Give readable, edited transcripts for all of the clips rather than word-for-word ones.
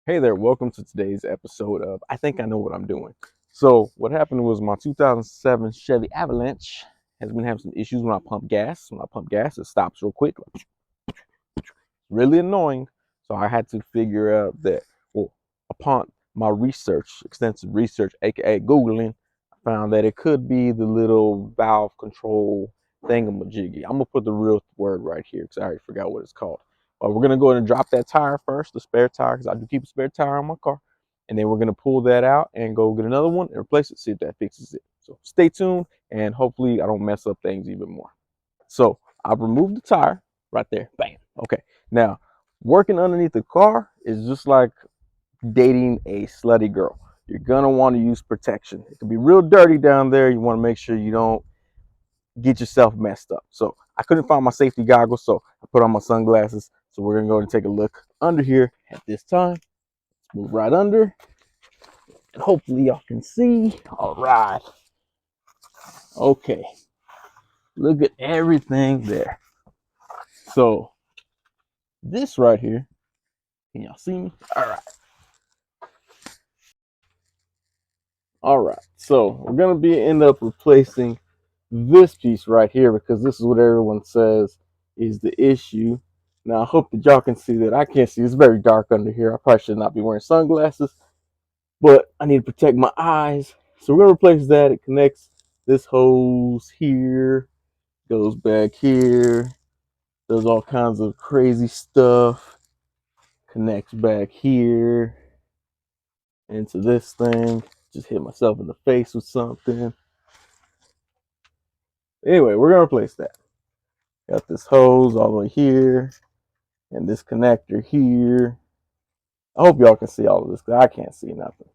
Hey there, welcome to today's episode of I Think I Know What I'm Doing. So, what happened was my 2007 Chevy Avalanche has been having some issues when I pump gas. When I pump gas, it stops real quick. Really annoying. So, I had to figure out that, well, upon my research, extensive research, aka Googling, I found that it could be the little valve control thingamajiggy. I'm going to put the real word right here because I already forgot what it's called. We're going to go ahead and drop that tire first, the spare tire, because I do keep a spare tire on my car. And then we're going to pull that out and go get another one and replace it, see if that fixes it. So stay tuned, and hopefully I don't mess up things even more. So I've removed the tire right there. Bam. Okay. Now, working underneath the car is just like dating a slutty girl. You're going to want to use protection. It can be real dirty down there. You want to make sure you don't get yourself messed up. So I couldn't find my safety goggles, so I put on my sunglasses. So we're gonna go and take a look under here at this time. Let's move right under, and hopefully y'all can see. All right. Okay. Look at everything there. So this right here, can y'all see me? All right. All right. So we're gonna end up replacing this piece right here because this is what everyone says is the issue. Now I hope that y'all can see that. I can't see. It's very dark under here. I probably should not be wearing sunglasses, but I need to protect my eyes. So we're gonna replace that. It connects this hose here, goes back here, does all kinds of crazy stuff, connects back here into this thing. Just hit myself in the face with something. Anyway, we're gonna replace that. Got this hose all the way here and this connector here. I hope y'all can see all of this because I can't see nothing.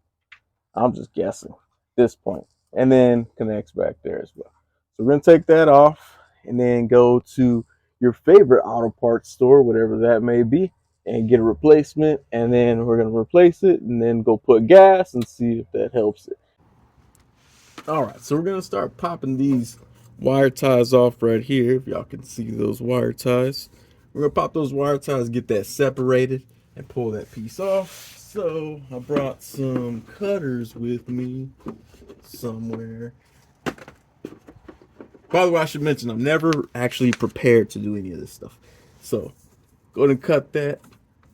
I'm just guessing at this point. And then connects back there as well. So we're going to take that off and then go to your favorite auto parts store, whatever that may be, and get a replacement. And then we're going to replace it and then go put gas and see if that helps it. All right, so we're going to start popping these wire ties off right here. If y'all can see those wire ties, we're going to pop those wire ties, get that separated, and pull that piece off. So I brought some cutters with me somewhere. By the way, I should mention I'm never actually prepared to do any of this stuff. So go ahead and cut that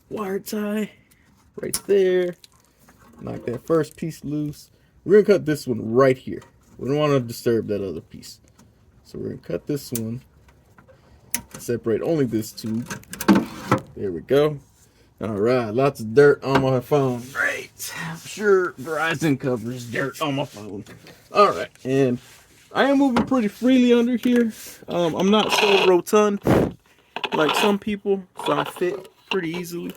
wire tie right there. Knock that first piece loose. We're going to cut this one right here. We don't want to disturb that other piece. So we're going to cut this one. Separate only this tube. There we go. All right, lots of dirt on my phone. Great. I'm sure Verizon covers dirt on my phone. All right, and I am moving pretty freely under here. I'm not so rotund like some people, so I fit pretty easily.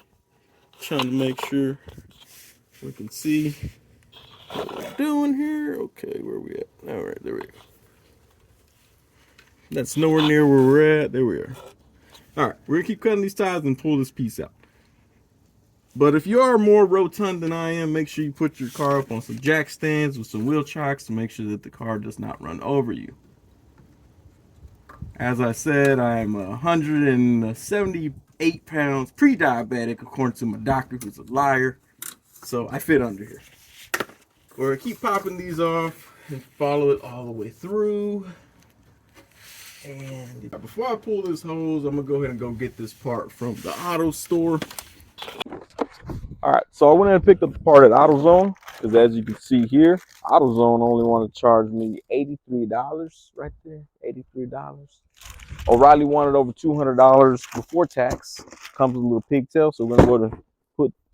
Trying to make sure we can see what we're doing here. Okay, where are we at? All right, there we go. That's nowhere near where we're at. There we are. All right, we're gonna keep cutting these ties and pull this piece out. But if you are more rotund than I am, make sure you put your car up on some jack stands with some wheel chocks to make sure that the car does not run over you. As I said, I'm 178 pounds, pre-diabetic, according to my doctor, who's a liar. So I fit under here. We're gonna keep popping these off and follow it all the way through. And before I pull this hose, I'm gonna go ahead and go get this part from the auto store. All right, so I went and picked up the part at AutoZone because, as you can see here, AutoZone only wanted to charge me $83 right there, $83. O'Reilly wanted over $200 before tax. Comes with a little pigtail, so we're gonna go to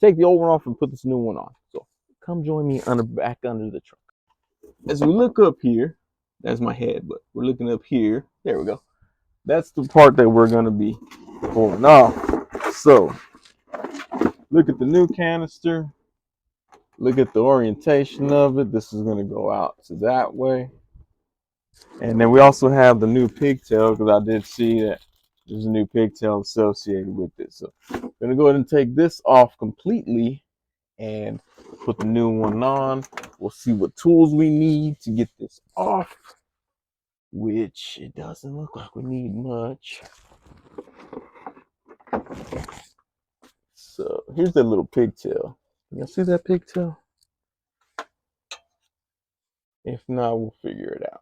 take the old one off and put this new one on. So come join me back under the truck. As we look up here, that's my head, but we're looking up here. There we go. That's the part that we're gonna be pulling off. So look at the new canister. Look at the orientation of it. This is gonna go out to that way. And then we also have the new pigtail because I did see that there's a new pigtail associated with it. So I'm gonna go ahead and take this off completely and put the new one on. We'll see what tools we need to get this off, which it doesn't look like we need much. So here's the little pigtail. You see that pigtail? If not, we'll figure it out.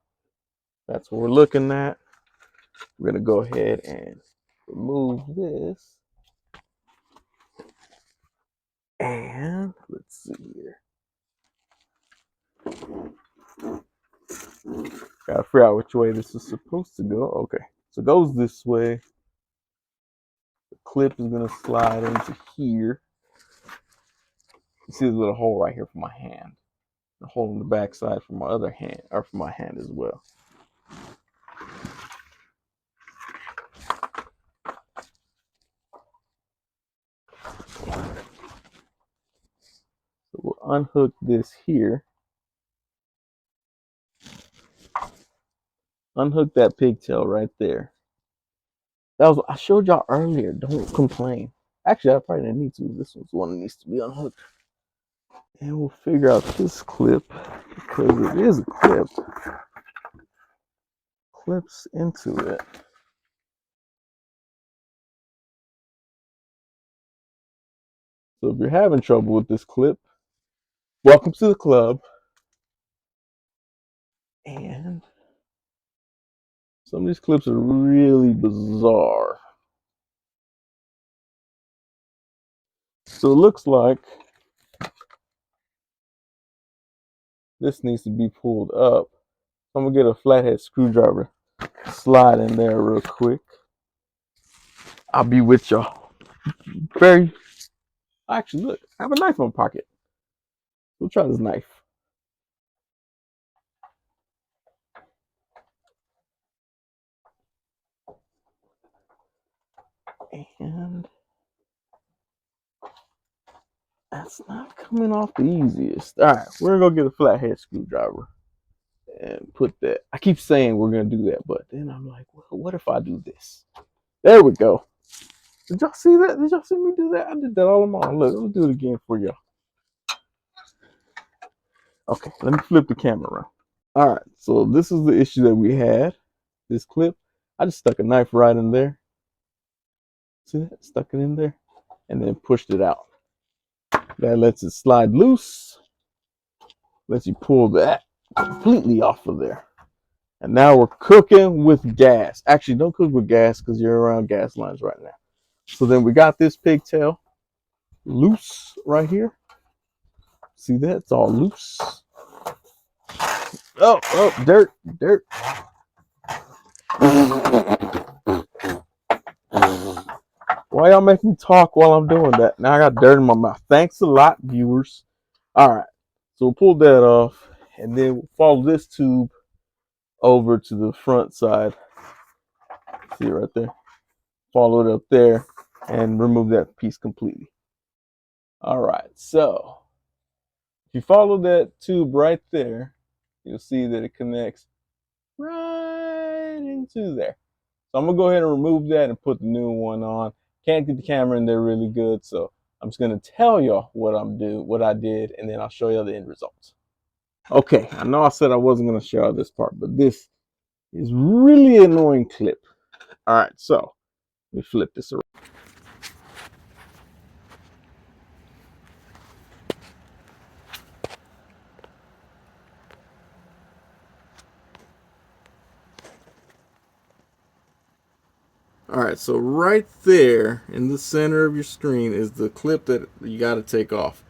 That's what we're looking at. We're gonna go ahead and remove this. And let's see here. Gotta figure out which way this is supposed to go. Okay, so it goes this way. The clip is gonna slide into here. You see there's a little hole right here for my hand. A hole in the back side for my other hand, or for my hand as well. So we'll unhook this here. Unhook that pigtail right there. That was I showed y'all earlier. Don't complain. Actually, I probably didn't need to. This one's the one that needs to be unhooked. And we'll figure out this clip because it is a clip. Clips into it. So if you're having trouble with this clip, welcome to the club. And some of these clips are really bizarre. So it looks like this needs to be pulled up. I'm gonna get a flathead screwdriver, slide in there real quick. I'll be with y'all. Actually, look, I have a knife in my pocket. We'll try this knife. And that's not coming off the easiest. All right, we're gonna go get a flathead screwdriver and put that. I keep saying we're gonna do that, but then I'm like, well, what if I do this? There we go. Did y'all see that? Did y'all see me do that? I did that all on my own. Look, let me do it again for y'all. Okay, let me flip the camera around. All right, so this is the issue that we had. This clip, I just stuck a knife right in there. See that? Stuck it in there and then pushed it out. That lets it slide loose. Lets you pull that completely off of there. And now we're cooking with gas. Actually, don't cook with gas because you're around gas lines right now. So then we got this pigtail loose right here. See that? It's all loose. Oh, dirt. Why y'all make me talk while I'm doing that? Now I got dirt in my mouth. Thanks a lot, viewers. All right, so we'll pull that off, and then we'll follow this tube over to the front side. See it right there? Follow it up there and remove that piece completely. All right, so if you follow that tube right there, you'll see that it connects right into there. So I'm gonna go ahead and remove that and put the new one on. Can't get the camera in there really good, so I'm just gonna tell y'all what I did, and then I'll show you the end results. Okay, I know I said I wasn't gonna show this part, but this is really annoying clip. All right, so let me flip this around. All right, so right there in the center of your screen is the clip that you got to take off.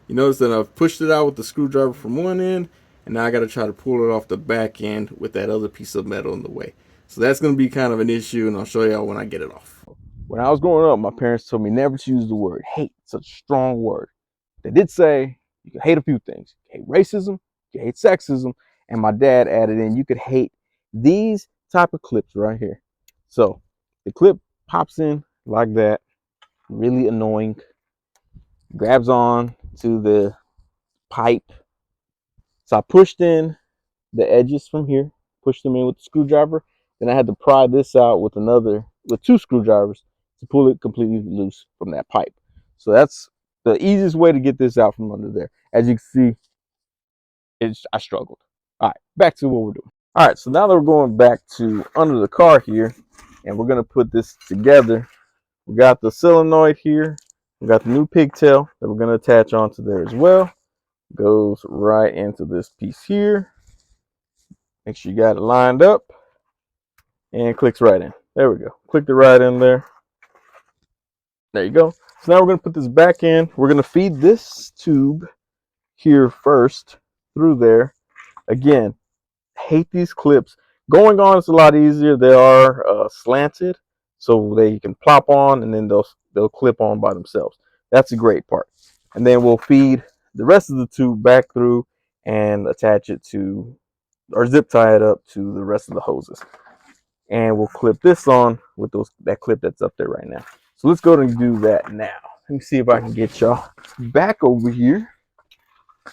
You notice that I've pushed it out with the screwdriver from one end, and now I got to try to pull it off the back end with that other piece of metal in the way. So that's going to be kind of an issue, and I'll show y'all when I get it off. When I was growing up, my parents told me never to use the word hate, such a strong word. They did say you can hate a few things. You can hate racism, you can hate sexism, and my dad added in you could hate these type of clips right here. So the clip pops in like that, really annoying, grabs on to the pipe. So I pushed in the edges from here, pushed them in with the screwdriver. Then I had to pry this out with two screwdrivers to pull it completely loose from that pipe. So that's the easiest way to get this out from under there. As you can see, I struggled. All right, back to what we're doing. All right, so now that we're going back to under the car here, and we're gonna put this together. We got the solenoid here, We got the new pigtail that we're going to attach onto there as well. Goes right into this piece here. Make sure you got it lined up and clicks right in. There we go. Clicked it right in there. There you go. So now we're going to put this back in. We're going to feed this tube here first through there. Again, hate these clips. Going on is a lot easier. They are slanted, so they can plop on and then they'll clip on by themselves. That's a great part. And then we'll feed the rest of the tube back through and attach it to, or zip tie it up to the rest of the hoses. And we'll clip this on with that clip that's up there right now. So let's go and do that now. Let me see if I can get y'all back over here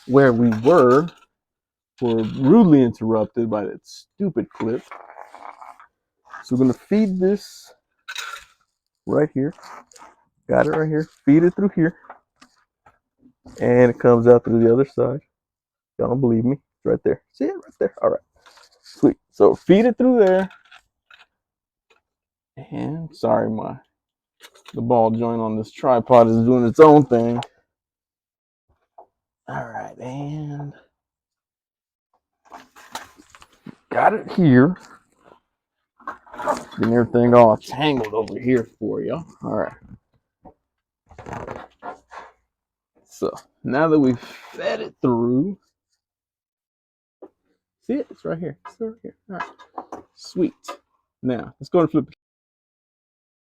where we were rudely interrupted by that stupid clip. So we're going to feed this right here. Got it right here. Feed it through here. And it comes out through the other side. Y'all don't believe me? It's right there. See it right there? All right. Sweet. So feed it through there. And sorry, the ball joint on this tripod is doing its own thing. All right, and got it here. Getting everything all tangled over here for you. All right. So now that we've fed it through, see it? It's right here. It's right here. All right. Sweet. Now let's go and flip it.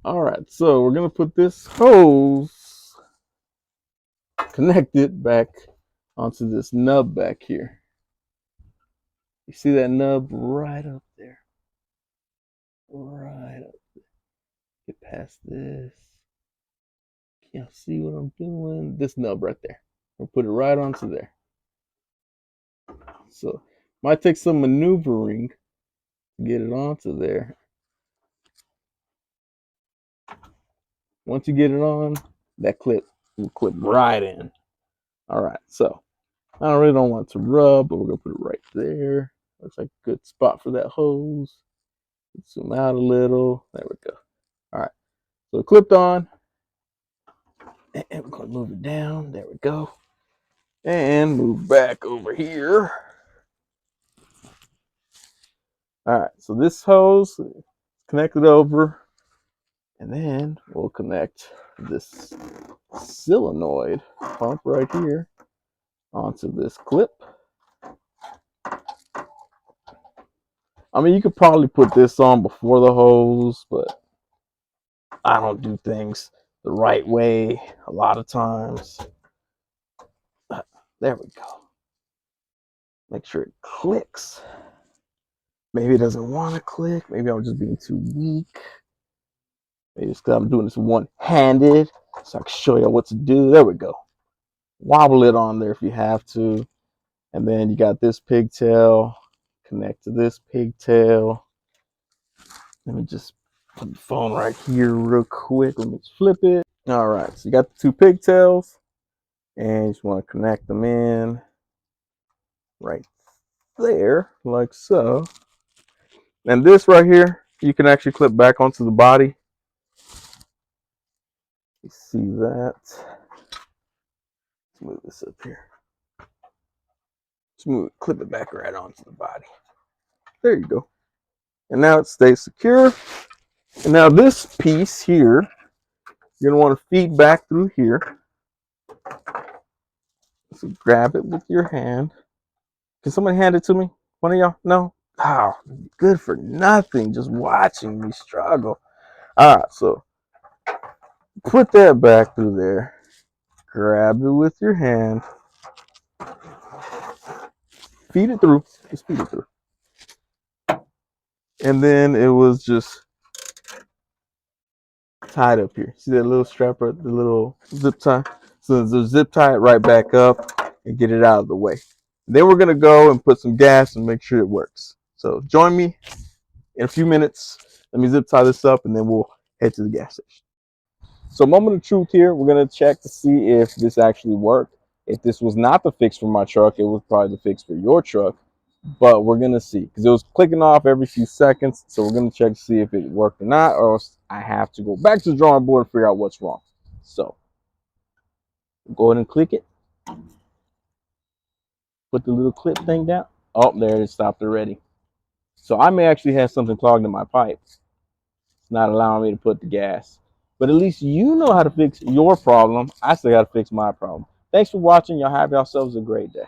All right. So we're gonna put this hose connected back onto this nub back here. You see that nub right up there? Right up there. Get past this. Can't see what I'm doing. This nub right there. We'll put it right onto there. So might take some maneuvering to get it onto there. Once you get it on, that clip will clip right in. All right, so I really don't want it to rub, but we're gonna put it right there. Looks like a good spot for that hose. Zoom out a little. There we go. All right, so it clipped on, and we're gonna move it down. There we go, and move back over here. All right, so this hose is connected over, and then we'll connect this solenoid pump right here onto this clip. I mean, you could probably put this on before the hose, but I don't do things the right way a lot of times. There we go. Make sure it clicks. Maybe it doesn't want to click. Maybe I'm just being too weak. Maybe it's because I'm doing this one-handed, so I can show you what to do. There we go. Wobble it on there if you have to. And then you got this pigtail. Connect to this pigtail. Let me just put the phone right here real quick. Let me just flip it. All right, so you got the two pigtails, and you just want to connect them in right there, like so. And this right here, you can actually clip back onto the body. You see that? Let's move this up here. Clip it back right onto the body. There you go. And now it stays secure. And now this piece here, you're gonna want to feed back through here. So grab it with your hand. Can somebody hand it to me? One of y'all? No? Oh, good for nothing. Just watching me struggle. All right, so put that back through there. Grab it with your hand. Feed it through. Just feed it through. And then it was just tied up here. See that little strap, right? The little zip tie? So zip tie it right back up and get it out of the way. Then we're gonna go and put some gas and make sure it works. So join me in a few minutes. Let me zip tie this up and then we'll head to the gas station. So moment of truth here, we're gonna check to see if this actually worked. If this was not the fix for my truck, it was probably the fix for your truck. But we're gonna see, because it was clicking off every few seconds. So we're gonna check to see if it worked or not, or else I have to go back to the drawing board and figure out what's wrong. So Go ahead and click it. Put the little clip thing down. Oh, there it stopped already. So I may actually have something clogged in my pipe. It's not allowing me to put the gas. But at least you know how to fix your problem. I still got to fix my problem. Thanks for watching. Y'all have yourselves a great day.